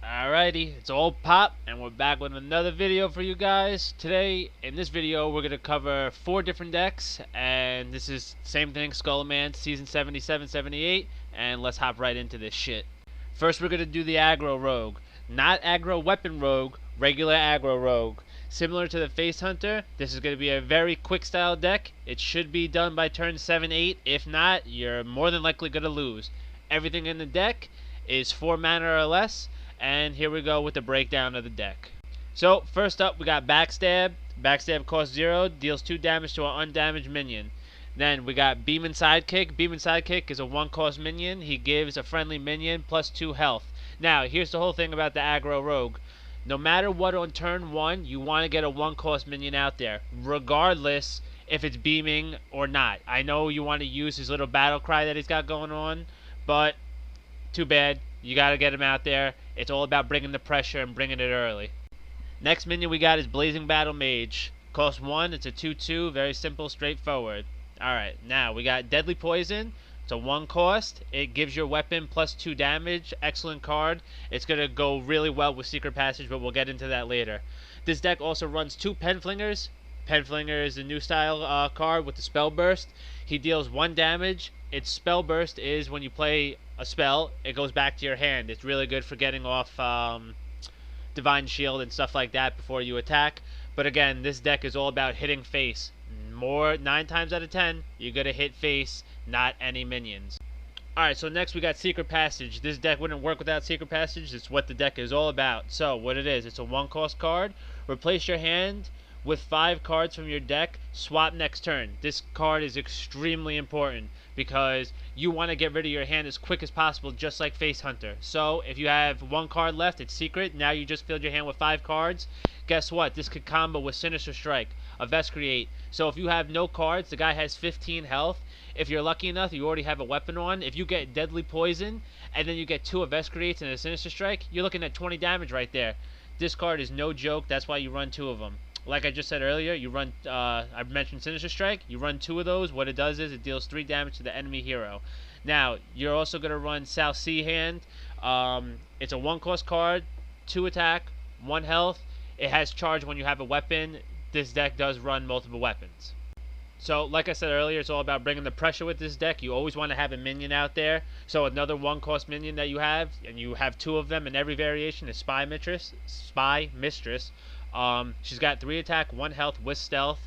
Alrighty, it's all pop, and we're back with another video for you guys. Today, in this video, we're going to cover 4 different decks, and this is same thing, Scholomance, Season 77, 78, and let's hop right into this shit. First, we're going to do the Aggro Rogue. Not Aggro Weapon Rogue, regular Aggro Rogue. Similar to the Face Hunter, this is going to be a very quick style deck. It should be done by turn 7-8. If not, you're more than likely going to lose. Everything in the deck is 4 mana or less. And here we go with the breakdown of the deck. So, first up, we got Backstab. Backstab costs 0, deals 2 damage to an undamaged minion. Then we got Beam and Sidekick. Beam and Sidekick is a 1-cost minion. He gives a friendly minion plus 2 health. Now, here's the whole thing about the Aggro Rogue. No matter what on turn 1, you want to get a 1-cost minion out there, regardless if it's beaming or not. I know you want to use his little battle cry that he's got going on, but too bad. You got to get him out there. It's all about bringing the pressure and bringing it early. Next minion we got is Blazing Battle Mage. Cost 1, it's a 2-2, very simple, straightforward. Alright, now we got Deadly Poison. It's a 1 cost. It gives your weapon plus 2 damage. Excellent card. It's going to go really well with Secret Passage, but we'll get into that later. This deck also runs 2 Penflingers. Penflinger is a new style card with the Spell Burst. He deals 1 damage. Its Spell Burst is when you play a spell, it goes back to your hand. It's really good for getting off Divine Shield and stuff like that before you attack. But again, this deck is all about hitting face. 9 times out of 10, you're going to hit face, not any minions. Alright, so next we got Secret Passage. This deck wouldn't work without Secret Passage. It's what the deck is all about. So, what it is, it's a 1-cost card. Replace your hand with 5 cards from your deck, swap next turn. This card is extremely important because you want to get rid of your hand as quick as possible, just like Face Hunter. So if you have 1 card left, it's secret. Now you just filled your hand with 5 cards. Guess what? This could combo with Sinister Strike, a Vescreate. So if you have no cards, the guy has 15 health. If you're lucky enough, you already have a weapon on. If you get Deadly Poison, and then you get 2 Vescreates and a Sinister Strike, you're looking at 20 damage right there. This card is no joke. That's why you run 2 of them. Like I just said earlier, you run, I mentioned Sinister Strike, you run 2 of those. What it does is it deals 3 damage to the enemy hero. Now, you're also going to run South Sea Hand. It's a 1-cost card, 2 attack, 1 health. It has charge when you have a weapon. This deck does run multiple weapons. So, like I said earlier, it's all about bringing the pressure with this deck. You always want to have a minion out there. So, another 1-cost minion that you have, and you have 2 of them in every variation, is Spy Mistress. She's got 3 attack, 1 health with stealth.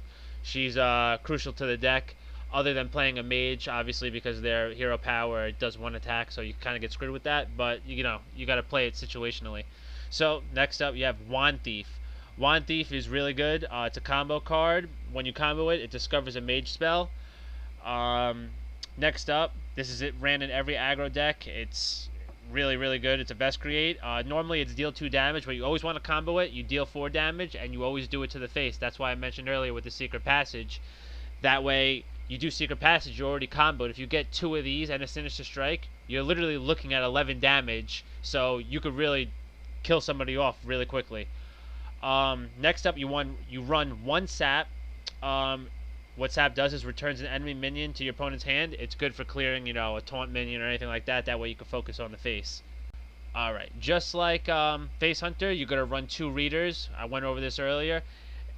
She's crucial to the deck, other than playing a mage, obviously, because their hero power does 1 attack, so you kind of get screwed with that. But you know, you got to play it situationally. So next up, you have Juan Thief. Juan Thief is really good. It's a combo card. When you combo it, it discovers a mage spell. Next up, this is it. Ran in every aggro deck. It's really good. It's a Vescreate. Normally it's deal 2 damage, but you always want to combo it. You deal 4 damage, and you always do it to the face. That's why I mentioned earlier with the Secret Passage. That way, you do Secret Passage, you're already comboed. If you get 2 of these and a Sinister Strike, you're literally looking at 11 damage, so you could really kill somebody off really quickly. Next up, you run 1 Sap. What Sap does is returns an enemy minion to your opponent's hand. It's good for clearing, a taunt minion or anything like that. That way you can focus on the face. Alright, just like Face Hunter, you're going to run 2 Readers. I went over this earlier.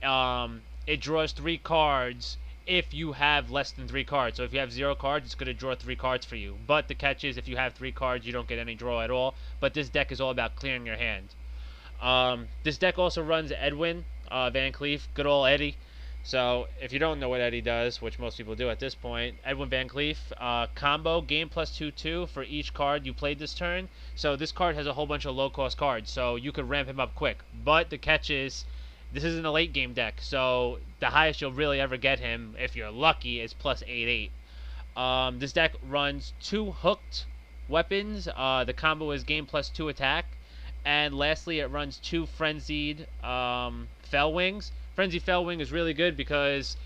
It draws 3 cards if you have less than 3 cards. So if you have 0 cards, it's going to draw 3 cards for you. But the catch is, if you have 3 cards, you don't get any draw at all. But this deck is all about clearing your hand. This deck also runs Edwin Van Cleef, good old Eddie. So, if you don't know what Eddie does, which most people do at this point, Edwin Van Cleef, combo, game plus 2/2 for each card you played this turn. So, this card has a whole bunch of low-cost cards, so you could ramp him up quick. But the catch is, this isn't a late-game deck, so the highest you'll really ever get him, if you're lucky, is plus 8/8. This deck runs 2 hooked weapons. The combo is game plus 2 attack. And lastly, it runs 2 Frenzied Fell Wings. Frenzy Fellwing is really good because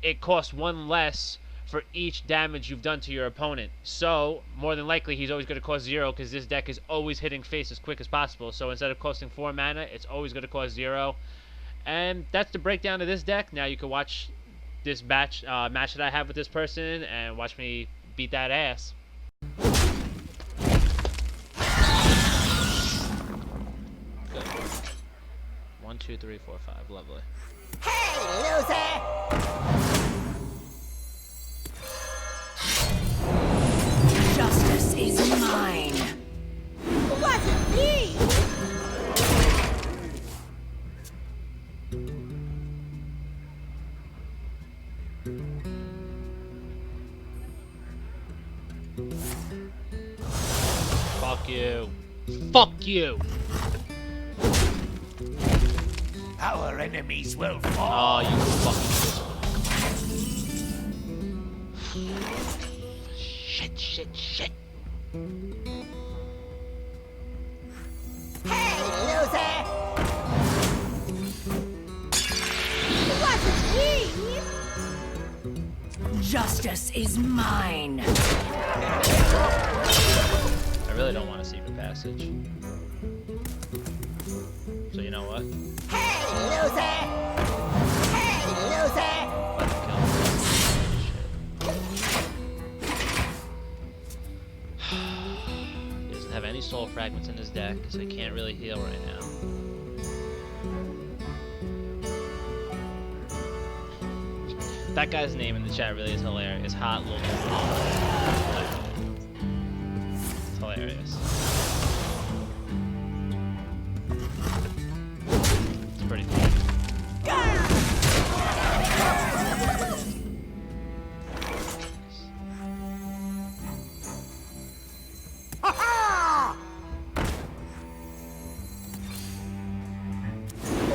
it costs 1 less for each damage you've done to your opponent. So, more than likely, he's always going to cost 0 because this deck is always hitting face as quick as possible. So, instead of costing 4 mana, it's always going to cost 0. And that's the breakdown of this deck. Now, you can watch this match that I have with this person and watch me beat that ass. 2, 3, 4, 5. Lovely. Hey, loser! Justice is mine. Wasn't me! Fuck you. Fuck you! Our enemies will fall. Oh, you fucking... Shit. Hey, loser! Wasn't me! Justice is mine. I really don't want to Secret Passage. So you know what? Hey, loser! Hey, loser! Let him kill me. He doesn't have any soul fragments in his deck, so he can't really heal right now. That guy's name in the chat really is hilarious. Hot little. It's hilarious. It's pretty cool.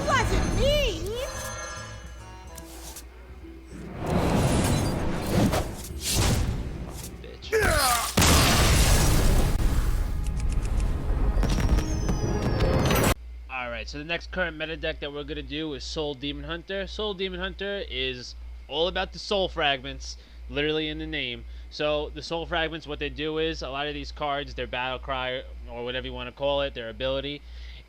Wasn't me! Bitch. Alright, so the next current meta deck that we're going to do is Soul Demon Hunter. Soul Demon Hunter is all about the soul fragments, literally in the name. So the soul fragments, what they do is, a lot of these cards, their battle cry, or whatever you want to call it, their ability,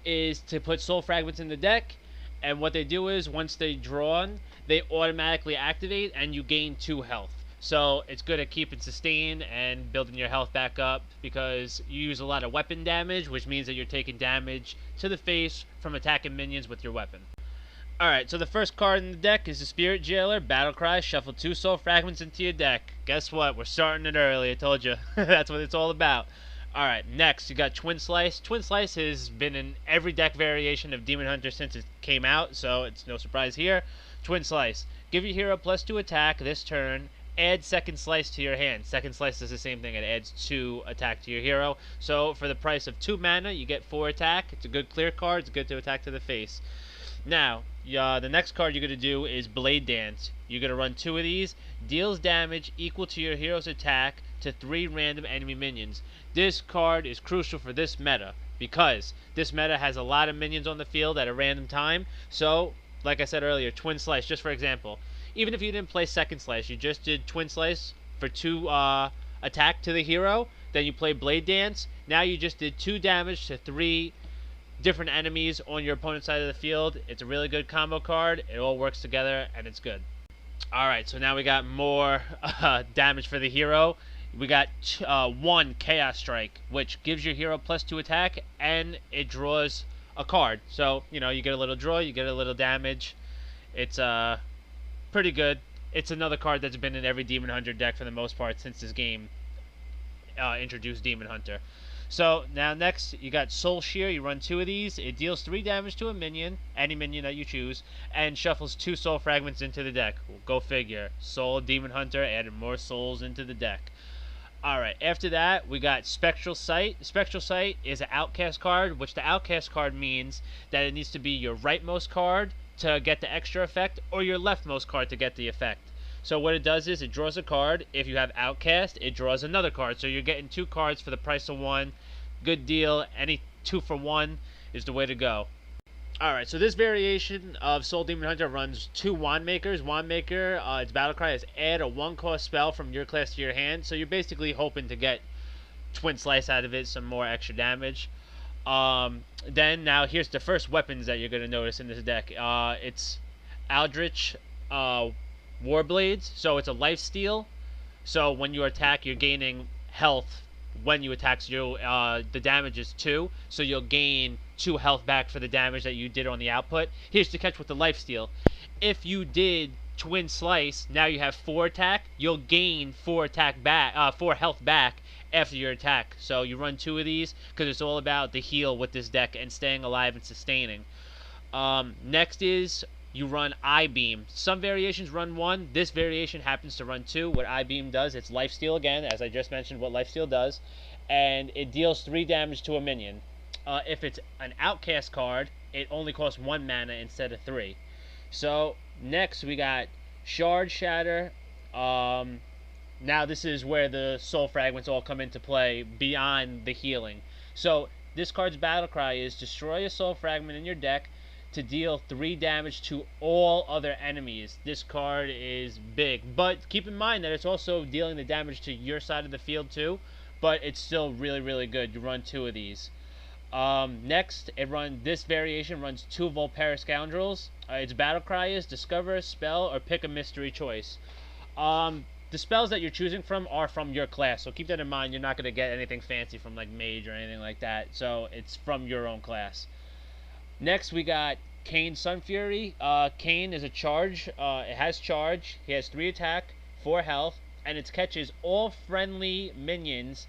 is to put soul fragments in the deck. And what they do is, once they drawn, they automatically activate and you gain 2 health. So it's good at keeping sustain and building your health back up, because you use a lot of weapon damage, which means that you're taking damage to the face from attacking minions with your weapon. Alright, so the first card in the deck is the Spirit Jailer, Battlecry. Shuffle 2 soul fragments into your deck. Guess what? We're starting it early, I told you. That's what it's all about. Alright, next you got Twin Slice. Twin Slice has been in every deck variation of Demon Hunter since it came out, so it's no surprise here. Twin Slice. Give your hero +2 attack this turn. Add Second Slice to your hand. Second Slice does the same thing. It adds 2 attack to your hero. So for the price of 2 mana, you get 4 attack. It's a good clear card. It's good to attack to the face. Now, the next card you're going to do is Blade Dance. You're going to run 2 of these. Deals damage equal to your hero's attack to 3 random enemy minions. This card is crucial for this meta, because this meta has a lot of minions on the field at a random time. So, like I said earlier, Twin Slice, just for example. Even if you didn't play Second Slice, you just did Twin Slice for 2 attack to the hero, then you play Blade Dance. Now you just did 2 damage to 3 different enemies on your opponent's side of the field. It's a really good combo card. It all works together, and it's good. Alright, so now we got more damage for the hero. We got 1 Chaos Strike, which gives your hero +2 attack, and it draws a card. So, you know, you get a little draw, you get a little damage. It's pretty good. It's another card that's been in every Demon Hunter deck for the most part since this game introduced Demon Hunter. So now next you got Soul Shear. You run 2 of these. It deals 3 damage to a minion, any minion that you choose, and shuffles 2 soul fragments into the deck. Go figure. Soul Demon Hunter added more souls into the deck. Alright, after that we got Spectral Sight. Spectral Sight is an outcast card, which the outcast card means that it needs to be your rightmost card to get the extra effect, or your leftmost card to get the effect. So what it does is it draws a card. If you have Outcast, it draws another card. So you're getting 2 cards for the price of 1. Good deal. Any 2 for 1 is the way to go. Alright, so this variation of Soul Demon Hunter runs 2 Wand Makers. Wand Maker, its battle cry is add a 1-cost spell from your class to your hand. So you're basically hoping to get Twin Slice out of it, some more extra damage. Then now here's the first weapons that you're going to notice in this deck. It's Eldritch Warblades. So it's a life steal. So when you attack, you're gaining health when you attack. So the damage is 2, so you'll gain 2 health back for the damage that you did on the output. Here's the catch with the lifesteal. If you did Twin Slice, now you have 4 attack. You'll gain 4 health back after your attack. So you run 2 of these because it's all about the heal with this deck and staying alive and sustaining. Next is you run I-Beam. Some variations run 1. This variation happens to run 2. What I-Beam does, it's lifesteal again, as I just mentioned what lifesteal does, and it deals 3 damage to a minion. If it's an outcast card, it only costs 1 mana instead of 3. So next we got Shard Shatter. Now this is where the soul fragments all come into play beyond the healing. So this card's battle cry is destroy a soul fragment in your deck to deal 3 damage to all other enemies. This card is big, but keep in mind that it's also dealing the damage to your side of the field too, but it's still really, really good. You run 2 of these. Next, this variation runs 2 Vulture Scoundrels. Its battle cry is discover a spell or pick a mystery choice. The spells that you're choosing from are from your class, so keep that in mind. You're not going to get anything fancy from like Mage or anything like that, so it's from your own class. Next, we got Kane Sun Fury. Kane is a charge. It has charge. He has 3 attack, 4 health, and its catches all friendly minions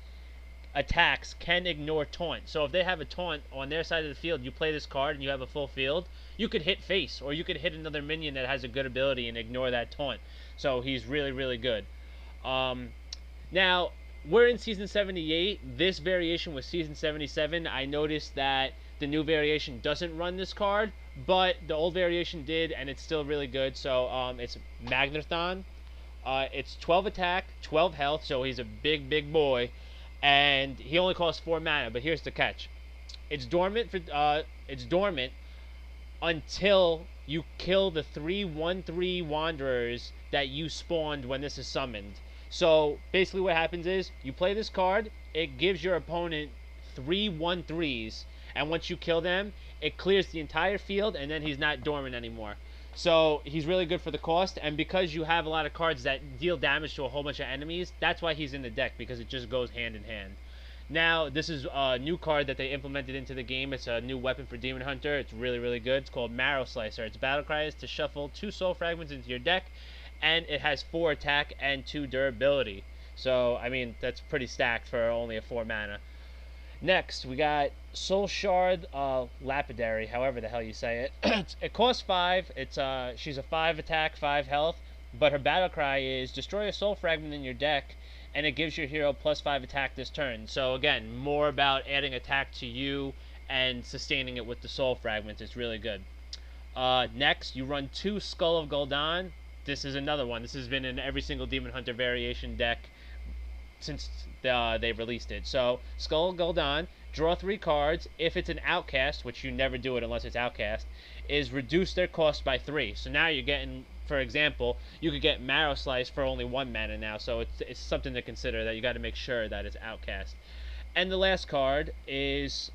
attacks can ignore taunt. So if they have a taunt on their side of the field, you play this card and you have a full field, you could hit face, or you could hit another minion that has a good ability and ignore that taunt. So he's really, really good. Now, we're in Season 78. This variation was Season 77. I noticed that the new variation doesn't run this card, but the old variation did, and it's still really good. So it's Magnathon. It's 12 attack, 12 health, so he's a big, big boy, and he only costs 4 mana. But here's the catch: it's dormant until you kill the 3/1/3 wanderers that you spawned when this is summoned. So basically, what happens is you play this card. It gives your opponent 3/1/3s. And once you kill them, it clears the entire field, and then he's not dormant anymore. So he's really good for the cost, and because you have a lot of cards that deal damage to a whole bunch of enemies, that's why he's in the deck, because it just goes hand in hand. Now, this is a new card that they implemented into the game. It's a new weapon for Demon Hunter. It's really, really good. It's called Marrow Slicer. Its battle cry is to shuffle 2 soul fragments into your deck, and it has 4 attack and 2 durability. So, I mean, that's pretty stacked for only a 4 mana. Next, we got Soul Shard Lapidary, however the hell you say it. It costs 5. She's a 5 attack, 5 health, but her battle cry is destroy a soul fragment in your deck, and it gives your hero +5 attack this turn. So again, more about adding attack to you and sustaining it with the soul fragments. It's really good. Next, you run 2 Skull of Gul'dan. This is another one. This has been in every single Demon Hunter variation deck since they released it. So Skull of Gul'dan, draw 3 cards. If it's an outcast, which you never do it unless it's outcast, is reduce their cost by 3. So now you're getting, for example, you could get Marrow Slice for only 1 mana now. So it's something to consider, that you got to make sure that it's outcast. And the last card is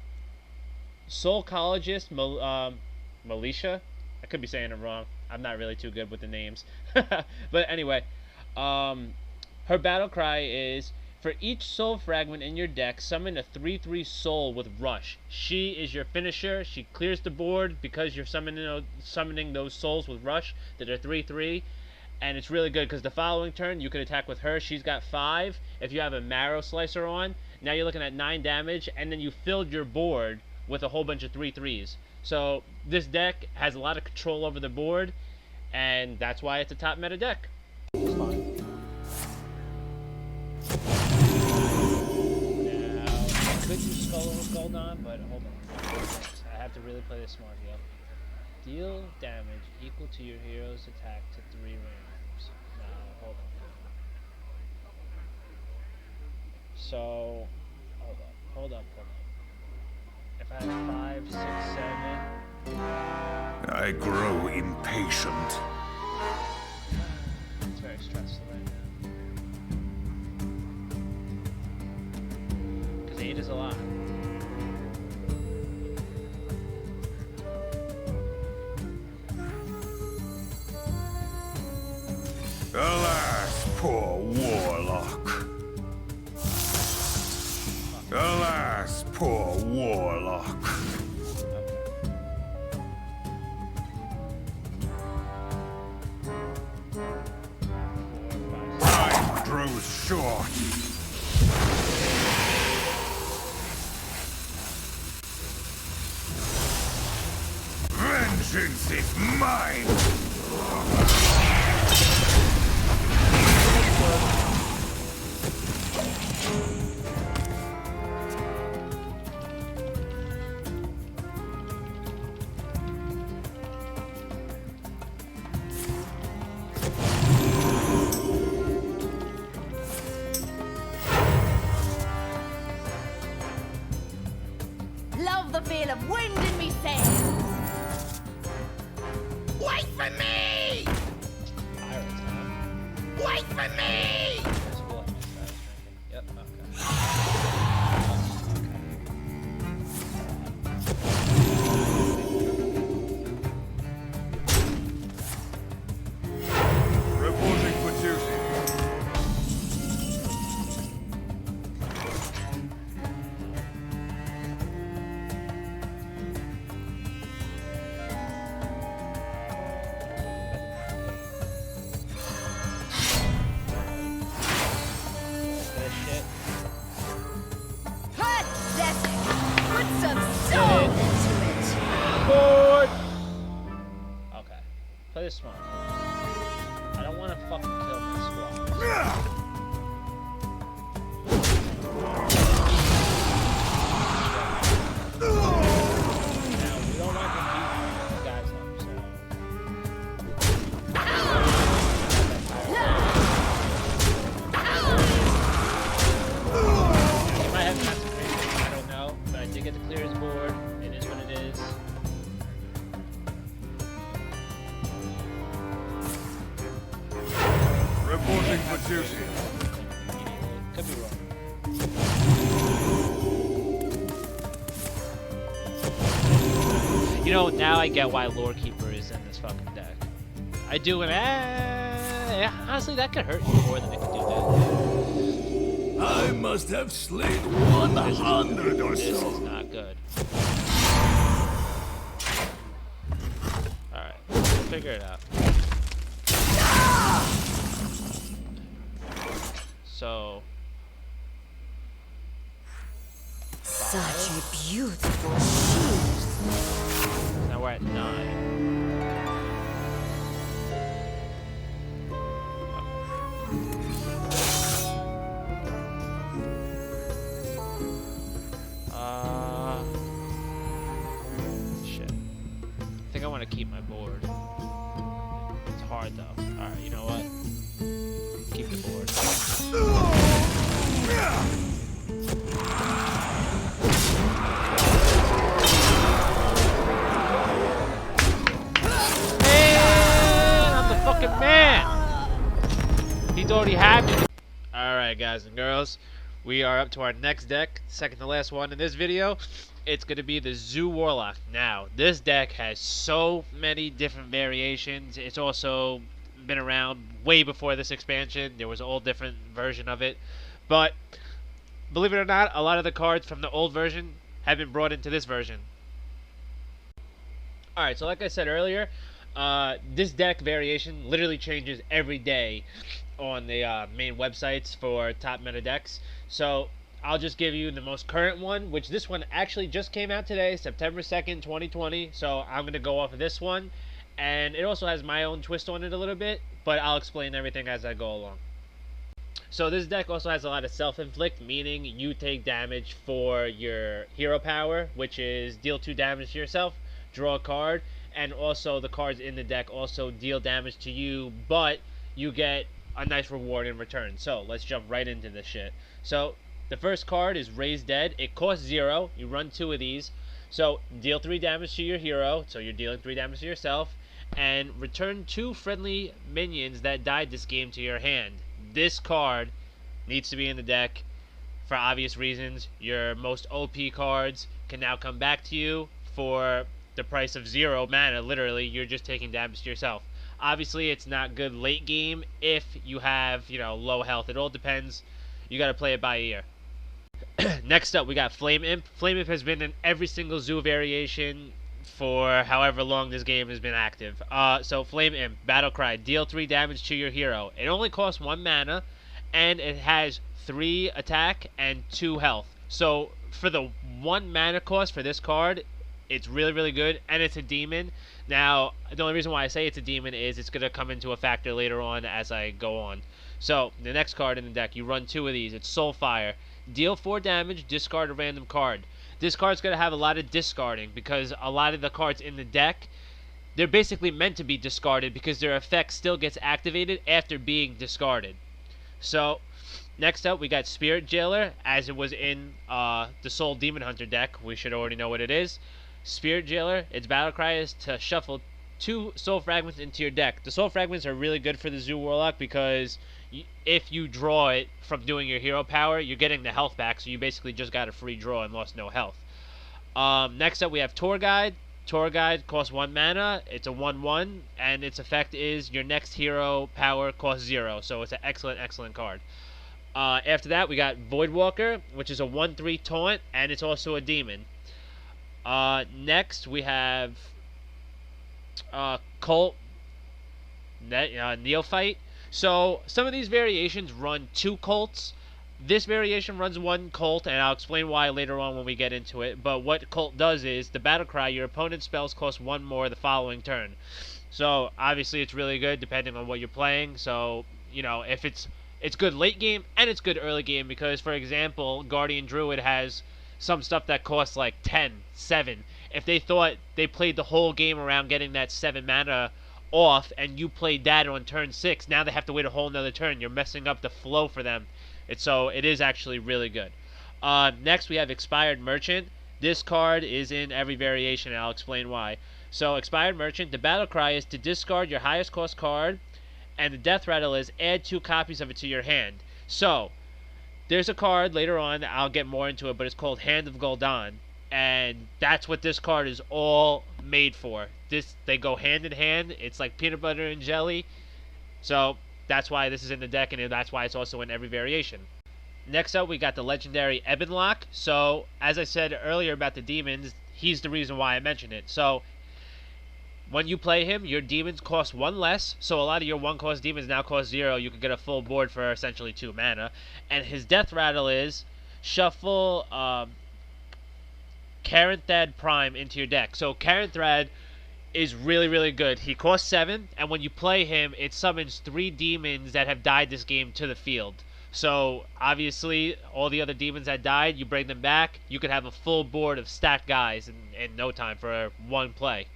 Soulcologist Militia. I could be saying it wrong. I'm not really too good with the names. But anyway, her battle cry is, for each soul fragment in your deck, summon a 3/3 soul with Rush. She is your finisher. She clears the board because you're summoning those souls with Rush that are 3/3. And it's really good because the following turn you can attack with her. She's got 5. If you have a Marrow Slicer on, now you're looking at 9 damage, and then you filled your board with a whole bunch of 3/3s. So this deck has a lot of control over the board, and that's why it's a top meta deck. It's fine. Could use Skull with Gul'dan, but hold on. I have to really play this smart here. Deal damage equal to your hero's attack to 3 randoms. Now, hold on. So, hold up. If I have 5, 6, 7... I grow impatient. It's very stressful right now. 8 is a lot. Alas, poor Warlock. grows short. Vengeance is mine! Love the feel of wind in me sails. Wait for me! Pirates, huh? Wait for me! That's what I was thinking. Yep, Reporting for duty. this shit. Pathetic! Put some soul into it! Board! Okay. Play this smart. I don't want to fucking kill my squad. Now, we don't want to beat these guys up, so... He might have massive crazy, I don't know, but I did get to clear his board. It is what it is. Reporting for duty. Could be wrong. You know, now I get why Lore Keeper is in this fucking deck. I do, and honestly, that could hurt you more than it could do that. I must have slain 100 or This is so. not good. Alright, we'll figure it out. So... Such a beautiful shear. now we're at 9. Shit. I think I want to keep my board. It's hard though. Alright, you know what? Keep the board. Man, I'm the fucking man! He's already had me. Alright guys and girls, we are up to our next deck, second to last one in this video. It's going to be the Zoo Warlock. Now, this deck has so many different variations. It's also been around way before this expansion. There was a whole different version of it. But, believe it or not, a lot of the cards from the old version have been brought into this version. Alright, so like I said earlier, this deck variation literally changes every day on the main websites for top meta decks. So I'll just give you the most current one, which this one actually just came out today, September 2nd, 2020. So I'm going to go off of this one. And it also has my own twist on it a little bit, but I'll explain everything as I go along. So this deck also has a lot of self-inflict, meaning you take damage for your hero power, which is deal 2 damage to yourself, draw a card, and also the cards in the deck also deal damage to you, but you get a nice reward in return. So let's jump right into this shit. So the first card is Raise Dead. It costs 0. You run 2 of these. So deal 3 damage to your hero, so you're dealing 3 damage to yourself, and return 2 friendly minions that died this game to your hand. This card needs to be in the deck for obvious reasons. Your most OP cards can now come back to you for the price of 0 mana. Literally, you're just taking damage to yourself. Obviously, it's not good late game if you have, low health. It all depends. You got to play it by ear. Next up, we got Flame Imp. Flame Imp has been in every single Zoo variation for however long this game has been active. So Flame Imp, Battle Cry, deal 3 damage to your hero. It only costs 1 mana, and it has 3 attack and 2 health. So for the 1 mana cost for this card, it's really, really good, and it's a demon. Now, the only reason why I say it's a demon is it's going to come into a factor later on as I go on. So, the next card in the deck, you run 2 of these. It's Soulfire. Deal 4 damage, discard a random card. This card's going to have a lot of discarding because a lot of the cards in the deck, they're basically meant to be discarded because their effect still gets activated after being discarded. So, next up, we got Spirit Jailer, as it was in the Soul Demon Hunter deck. We should already know what it is. Spirit Jailer, its battle cry is to shuffle 2 Soul Fragments into your deck. The Soul Fragments are really good for the Zoo Warlock because if you draw it from doing your hero power, you're getting the health back, so you basically just got a free draw and lost no health. Next up, we have Tour Guide. Tour Guide costs 1 mana. It's a 1/1, and its effect is your next hero power costs 0, so it's an excellent, excellent card. After that, we got Voidwalker, which is a 1/3 taunt, and it's also a demon. Next, we have Cult Neophyte. So, some of these variations run 2 cults. This variation runs 1 cult, and I'll explain why later on when we get into it. But what cult does is, the battle cry, your opponent's spells cost 1 more the following turn. So, obviously, it's really good depending on what you're playing. So, you know, if it's good late game, and it's good early game, because, for example, Guardian Druid has some stuff that costs like 10, 7. If they thought they played the whole game around getting that 7 mana off, and you played that on turn 6, now they have to wait a whole nother turn. You're messing up the flow for them. So it is actually really good. Next, we have Expired Merchant. This card is in every variation, and I'll explain why. So, Expired Merchant, the battle cry is to discard your highest cost card, and the death rattle is add 2 copies of it to your hand. So, there's a card later on, I'll get more into it, but it's called Hand of Gul'dan, and that's what this card is all made for. They go hand in hand. It's like peanut butter and jelly. So, that's why this is in the deck, and that's why it's also in every variation. Next up, we got the legendary Ebon. So, as I said earlier about the demons, he's the reason why I mentioned it. So, when you play him, your demons cost 1 less, so a lot of your 1-cost demons now cost 0. You can get a full board for essentially 2 mana. And his death rattle is shuffle Caranthad Prime into your deck. So Caranthad is really, really good. He costs 7, and when you play him, it summons 3 demons that have died this game to the field. So, obviously, all the other demons that died, you bring them back. You could have a full board of stacked guys in no time for 1 play.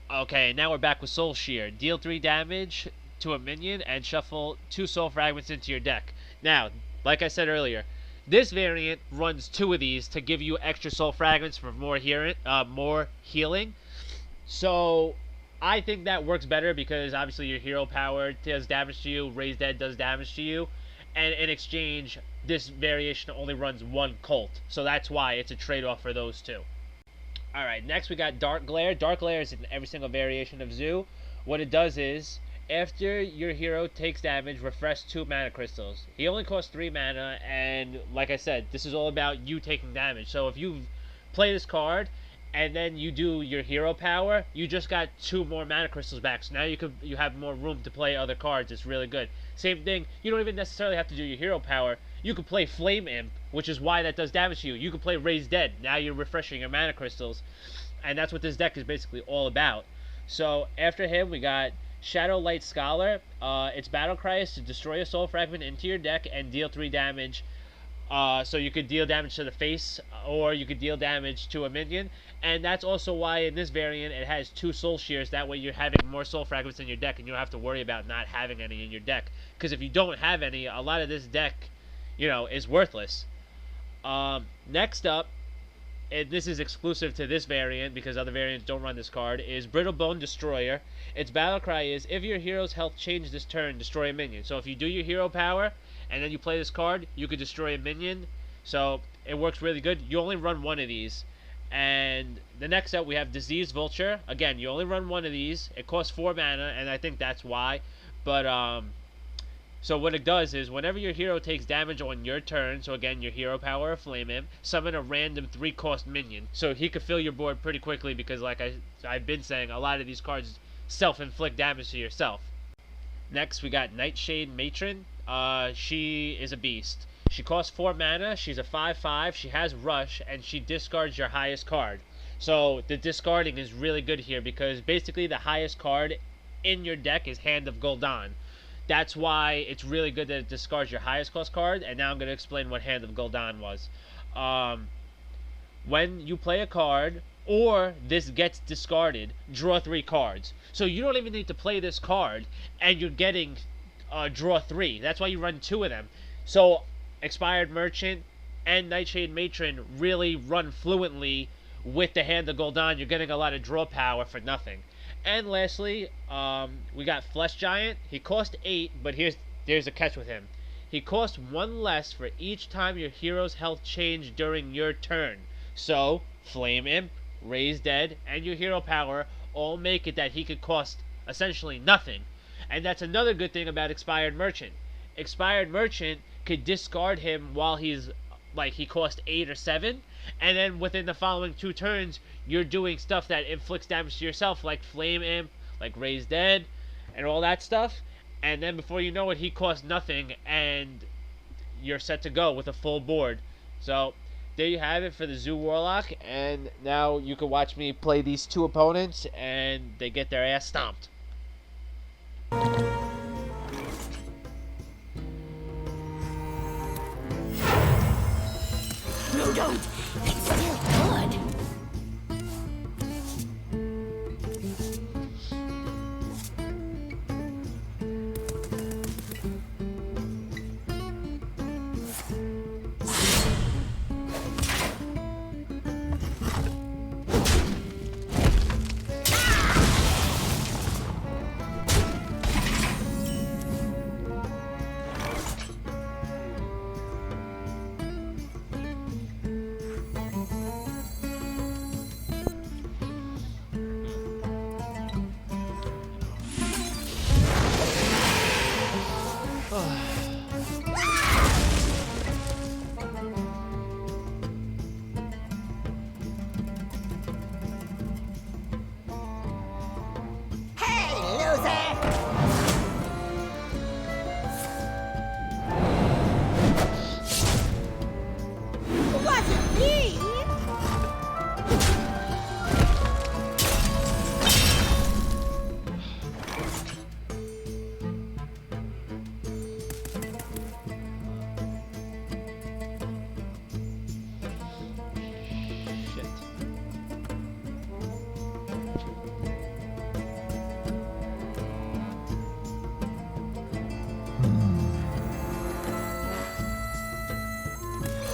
Okay, now we're back with Soul Shear. Deal 3 damage to a minion and shuffle 2 Soul Fragments into your deck. Now, like I said earlier, this variant runs 2 of these to give you extra Soul Fragments for more healing. So, I think that works better because obviously your hero power does damage to you, Raise Dead does damage to you, and in exchange, this variation only runs 1 cult. So that's why it's a trade-off for those 2. Alright, next we got Dark Glare. Dark Glare is in every single variation of Zoo. What it does is, after your hero takes damage, refresh 2 mana crystals. He only costs 3 mana, and like I said, this is all about you taking damage. So if you play this card, and then you do your hero power, you just got 2 more mana crystals back. So now you have more room to play other cards. It's really good. Same thing, you don't even necessarily have to do your hero power. You could play Flame Imp, which is why that does damage to you. You could play Raise Dead. Now you're refreshing your mana crystals. And that's what this deck is basically all about. So after him, we got Shadowlight Scholar. Its battle cry is to destroy a soul fragment into your deck and deal 3 damage. So you could deal damage to the face, or you could deal damage to a minion. And that's also why in this variant it has 2 soul shears. That way you're having more soul fragments in your deck, and you don't have to worry about not having any in your deck. Because if you don't have any, a lot of this deck, you know, is worthless. Next up, and this is exclusive to this variant because other variants don't run this card, is Brittle Bone Destroyer. Its battle cry is, if your hero's health changes this turn, destroy a minion. So if you do your hero power, and then you play this card, you could destroy a minion. So it works really good. You only run 1 of these. And the next up, we have Disease Vulture. Again, you only run 1 of these. It costs 4 mana, and I think that's why. But, so what it does is, whenever your hero takes damage on your turn, so again, your hero power or Flame Imp, summon a random 3-cost minion. So he could fill your board pretty quickly because, like I've been saying, a lot of these cards self-inflict damage to yourself. Next, we got Nightshade Matron. she is a beast. She costs 4 mana, she's a 5/5, she has Rush, and she discards your highest card. So the discarding is really good here because basically the highest card in your deck is Hand of Gul'dan. That's why it's really good that it discards your highest cost card, and now I'm going to explain what Hand of Gul'dan was. When you play a card, or this gets discarded, draw 3 cards. So you don't even need to play this card, and you're getting draw 3. That's why you run 2 of them. So Expired Merchant and Nightshade Matron really run fluently with the Hand of Gul'dan. You're getting a lot of draw power for nothing. And lastly, we got Flesh Giant. He cost 8, but there's a catch with him. He costs 1 less for each time your hero's health changed during your turn. So, Flame Imp, Raise Dead, and your hero power all make it that he could cost essentially nothing. And that's another good thing about Expired Merchant. Expired Merchant could discard him while he's, like, he cost 8 or 7, and then within the following 2 turns, you're doing stuff that inflicts damage to yourself, like Flame Imp, like Raise Dead, and all that stuff. And then before you know it, he costs nothing, and you're set to go with a full board. So there you have it for the Zoo Warlock, and now you can watch me play these 2 opponents, and they get their ass stomped. No, don't. It's still good.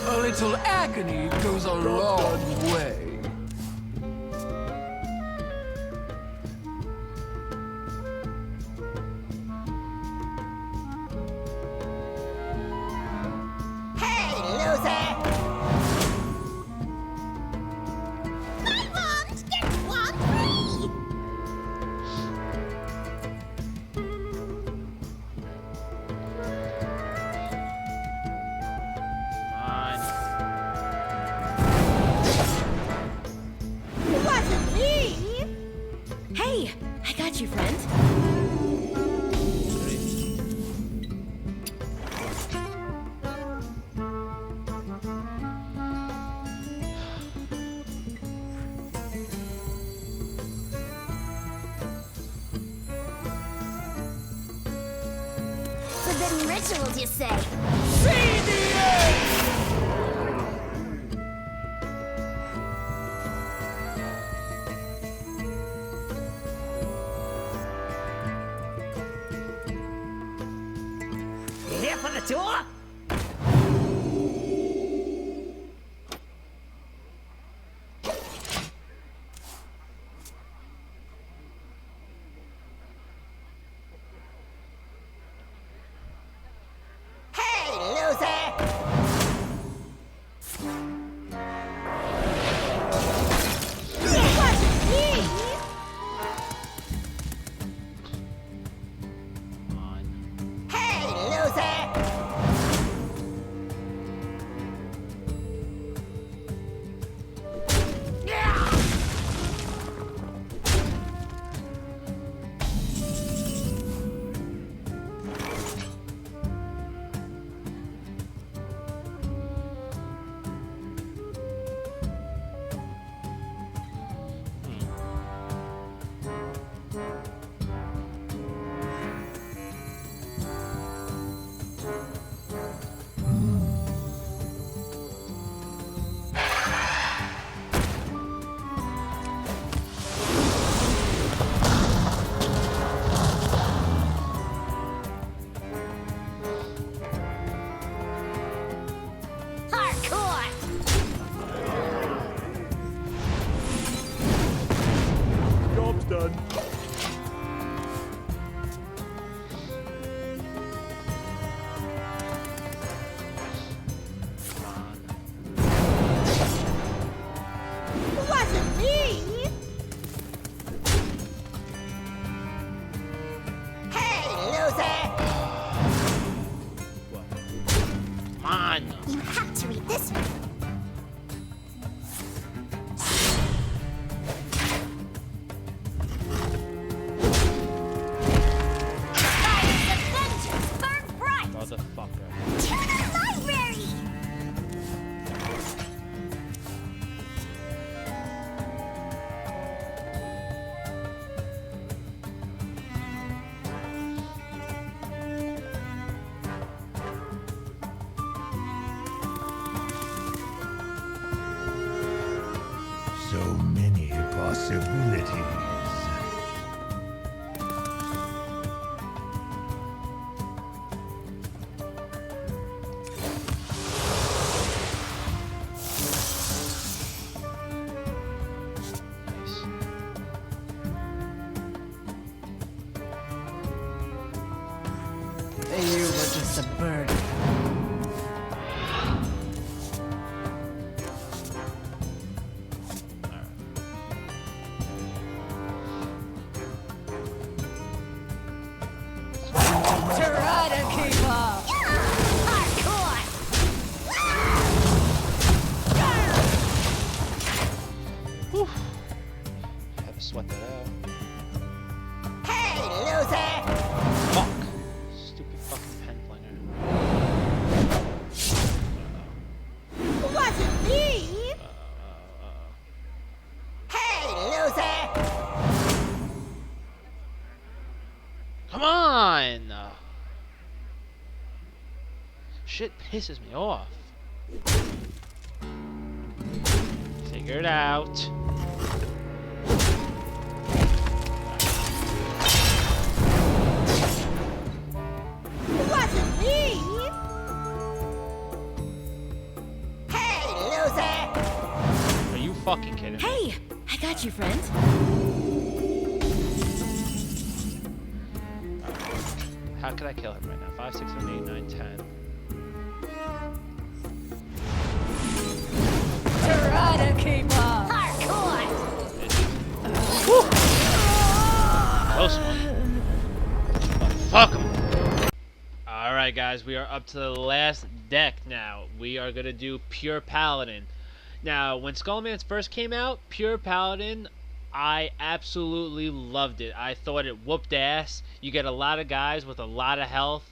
A little agony goes a long way. Forbidden rituals, you say? See the end! You here for the tour? son. Wasn't me! Hey, loser! Come on. You have to read this one. Fires of vengeance burn bright! Motherfucker. To the library! So many possibilities. Nice. You were just a bird. Try to keep up. Hardcore! Had to sweat that out. Hey, loser! Fuck. Stupid fucking pen flinger. Wasn't me! Uh-oh. Hey, loser! Come on! Shit pisses me off. Figure it out. Wasn't me! Hey, loser! Are you fucking kidding me? Hey, I got you, friend. How could I kill him right now? 5, 6, 7, 8, 9, 10. Try to keep up. Hardcore! Close one. But fuck him. Alright guys, we are up to the last deck now. We are going to do Pure Paladin. Now, when Scholomance first came out, Pure Paladin, I absolutely loved it. I thought it whooped ass. You get a lot of guys with a lot of health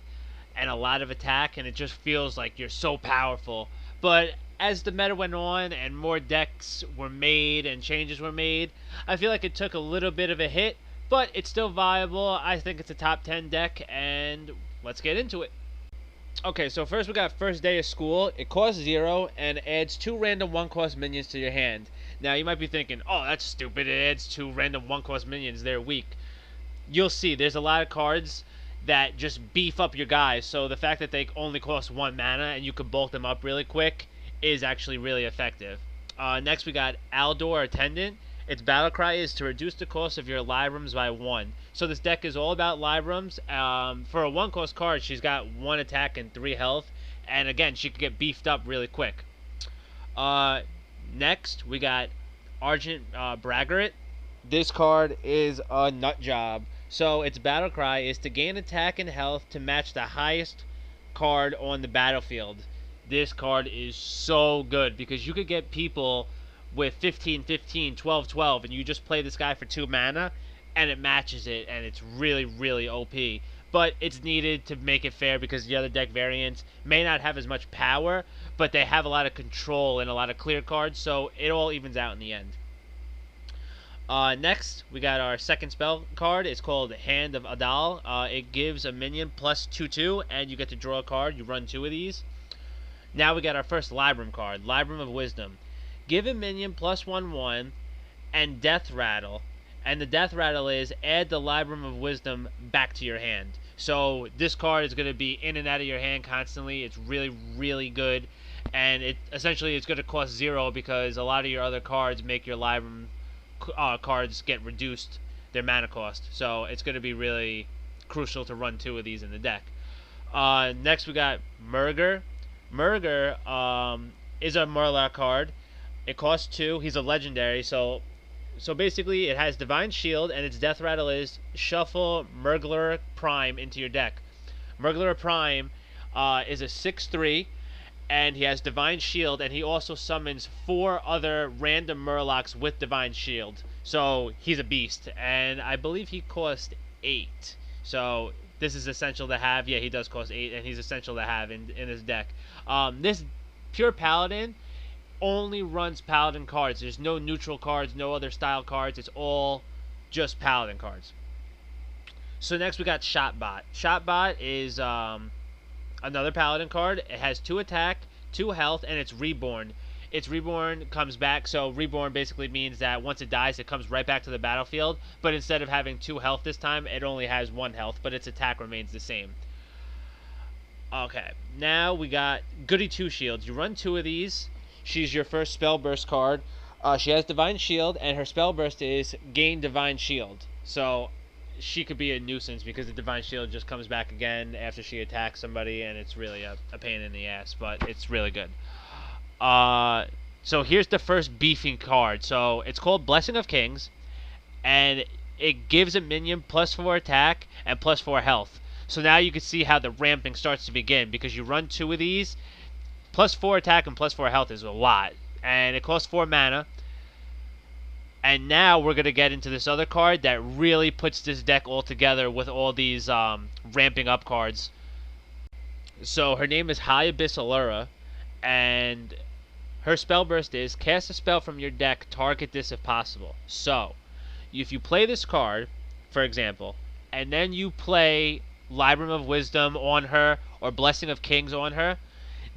and a lot of attack, and it just feels like you're so powerful. But as the meta went on and more decks were made and changes were made, I feel like it took a little bit of a hit, but it's still viable. I think it's a top 10 deck, and let's get into it. Okay, so first we got First Day of School. It costs 0 and adds 2 random 1-cost minions to your hand. Now, you might be thinking, oh, that's stupid. It adds 2 random 1-cost minions. They're weak. You'll see, there's a lot of cards that just beef up your guys. So the fact that they only cost 1 mana and you can bulk them up really quick is actually really effective. Next, we got Aldor Attendant. Its battle cry is to reduce the cost of your Librams by 1. So this deck is all about Librams. For a 1-cost card, she's got 1 attack and 3 health. And again, she can get beefed up really quick. Next, we got Argent Braggart. This card is a nut job. So its battle cry is to gain attack and health to match the highest card on the battlefield. This card is so good because you could get people with 15, 15, 12, 12, and you just play this guy for 2 mana, and it matches it, and it's really, really OP. But it's needed to make it fair because the other deck variants may not have as much power, but they have a lot of control and a lot of clear cards, so it all evens out in the end. Next, we got our second spell card. It's called Hand of Adal. It gives a minion plus 2/2, and you get to draw a card. You run 2 of these. Now we got our first Libram card, Libram of Wisdom. Give a minion plus 1/1 and Death Rattle. And the Death Rattle is add the Libram of Wisdom back to your hand. So this card is going to be in and out of your hand constantly. It's really, really good. And it essentially it's going to cost 0 because a lot of your other cards make your Libram cards get reduced their mana cost. So it's going to be really crucial to run 2 of these in the deck. Next we got Murger. Murger is a Murloc card. It costs 2. He's a legendary, so basically it has Divine Shield, and its death rattle is shuffle Murgler Prime into your deck. Murgler Prime is a 6/3, and he has Divine Shield, and he also summons 4 other random Murlocs with Divine Shield. So he's a beast, and I believe he costs 8. So this is essential to have. Yeah, he does cost 8, and he's essential to have in his deck. This Pure Paladin only runs Paladin cards. There's no neutral cards, no other style cards. It's all just Paladin cards. So next we got Shotbot. Shotbot is another Paladin card. It has 2 attack, 2 health, and it's reborn. Its reborn comes back, so reborn basically means that once it dies, it comes right back to the battlefield, but instead of having 2 health this time, it only has 1 health, but its attack remains the same. Okay, now we got Goody 2 Shields. You run 2 of these. She's your first Spell Burst card. She has Divine Shield, and her Spell Burst is Gain Divine Shield. So she could be a nuisance because the Divine Shield just comes back again after she attacks somebody, and it's really a pain in the ass, but it's really good. So here's the first beefing card. So it's called Blessing of Kings, and it gives a minion +4 attack and +4 health. So now you can see how the ramping starts to begin, because you run 2 of these. +4 attack and +4 health is a lot, and it costs 4 mana. And now we're going to get into this other card that really puts this deck all together with all these ramping up cards. So her name is High Abyss Allura, and her spell burst is cast a spell from your deck, target this if possible. So if you play this card, for example, and then you play Libram of Wisdom on her or Blessing of Kings on her,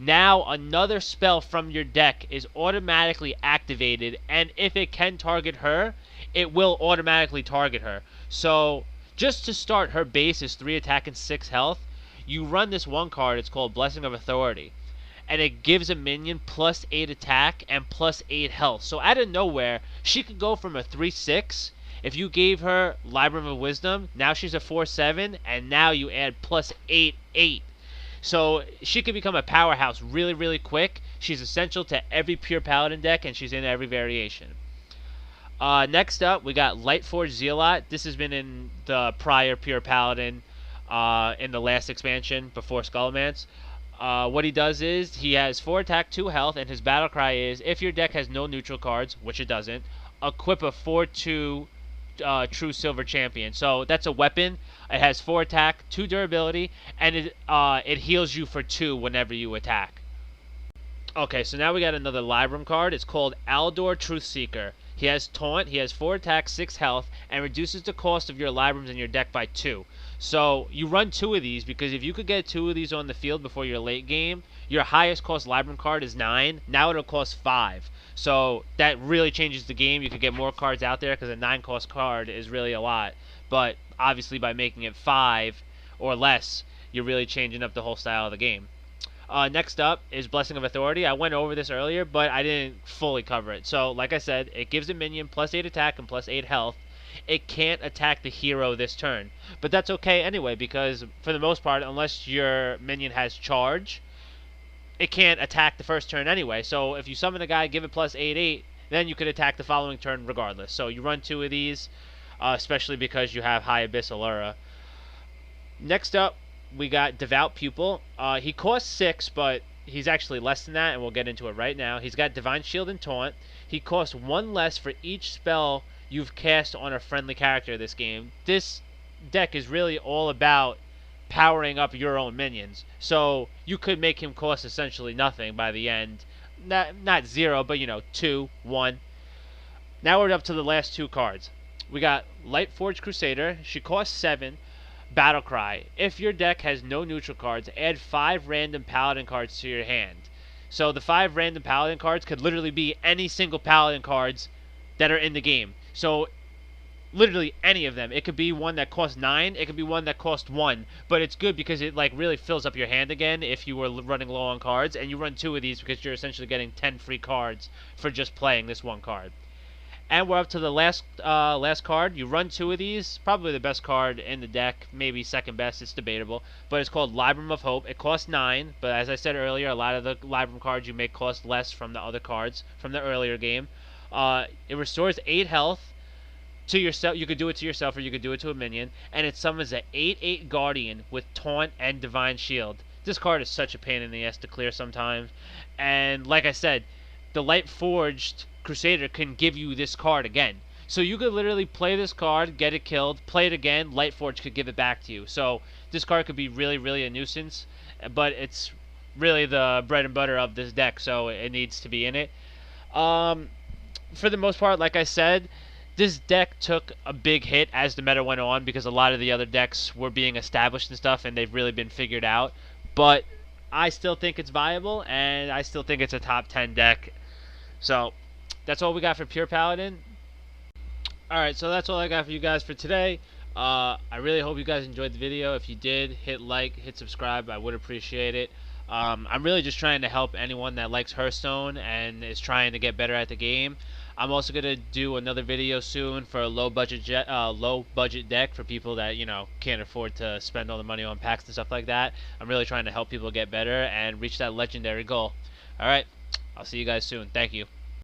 now another spell from your deck is automatically activated, and if it can target her, it will automatically target her. So just to start, her base is 3 attack and 6 health. You run this one card, it's called Blessing of Authority, and it gives a minion +8 attack and +8 health. So out of nowhere, she could go from a 3/6. If you gave her Libram of Wisdom, now she's a 4/7, and now you add +8/8. So she can become a powerhouse really, really quick. She's essential to every Pure Paladin deck, and she's in every variation. Next up, we got Lightforged Zealot. This has been in the prior Pure Paladin in the last expansion before Scholomance. What he does is he has 4 attack, 2 health, and his battle cry is, if your deck has no neutral cards, which it doesn't, equip a 4/2 True Silver Champion. So that's a weapon. It has 4 attack, 2 durability, and it heals you for 2 whenever you attack. Okay, so now we got another Libram card. It's called Aldor Truthseeker. He has Taunt, he has 4 attack, 6 health, and reduces the cost of your Librams in your deck by 2. So you run 2 of these, because if you could get 2 of these on the field before your late game, your highest cost Libram card is 9. Now it'll cost 5. So that really changes the game. You could get more cards out there, because a 9 cost card is really a lot. But obviously by making it 5 or less, you're really changing up the whole style of the game. Next up is Blessing of Authority. I went over this earlier, but I didn't fully cover it. So, like I said, it gives a minion +8 attack and +8 health. It can't attack the hero this turn. But that's okay anyway, because for the most part, unless your minion has charge, it can't attack the first turn anyway. So if you summon a guy, give it +8/8, then you could attack the following turn regardless. So you run 2 of these, especially because you have High Abyss Allura. Next up, we got Devout Pupil. He costs 6, but he's actually less than that, and we'll get into it right now. He's got Divine Shield and Taunt. He costs 1 less for each spell you've cast on a friendly character this game. This deck is really all about powering up your own minions. So you could make him cost essentially nothing by the end. Not 0, but 2, 1. Now we're up to the last 2 cards. We got Lightforged Crusader. She costs 7. Battle Cry. If your deck has no neutral cards, add 5 random Paladin cards to your hand. So the 5 random Paladin cards could literally be any single Paladin cards that are in the game. So literally any of them. It could be one that costs 9. It could be one that costs 1. But it's good because it really fills up your hand again if you were running low on cards. And you run 2 of these because you're essentially getting 10 free cards for just playing this one card. And we're up to the last card. You run 2 of these. Probably the best card in the deck. Maybe second best. It's debatable. But it's called Libram of Hope. It costs 9. But as I said earlier, a lot of the Libram cards you make cost less from the other cards from the earlier game. It restores 8 health to yourself. You could do it to yourself or you could do it to a minion. And it summons an 8/8 Guardian with Taunt and Divine Shield. This card is such a pain in the ass to clear sometimes. And like I said, the Lightforged Crusader can give you this card again. So you could literally play this card, get it killed, play it again, Lightforged could give it back to you. So this card could be really, really a nuisance, but it's really the bread and butter of this deck, so it needs to be in it. For the most part, like I said, this deck took a big hit as the meta went on because a lot of the other decks were being established and stuff, and they've really been figured out. But I still think it's viable, and I still think it's a top 10 deck. So that's all we got for Pure Paladin. Alright, so that's all I got for you guys for today. I really hope you guys enjoyed the video. If you did, hit like, hit subscribe. I would appreciate it. I'm really just trying to help anyone that likes Hearthstone and is trying to get better at the game. I'm also gonna do another video soon for a low budget deck for people that can't afford to spend all the money on packs and stuff like that. I'm really trying to help people get better and reach that legendary goal. All right, I'll see you guys soon. Thank you.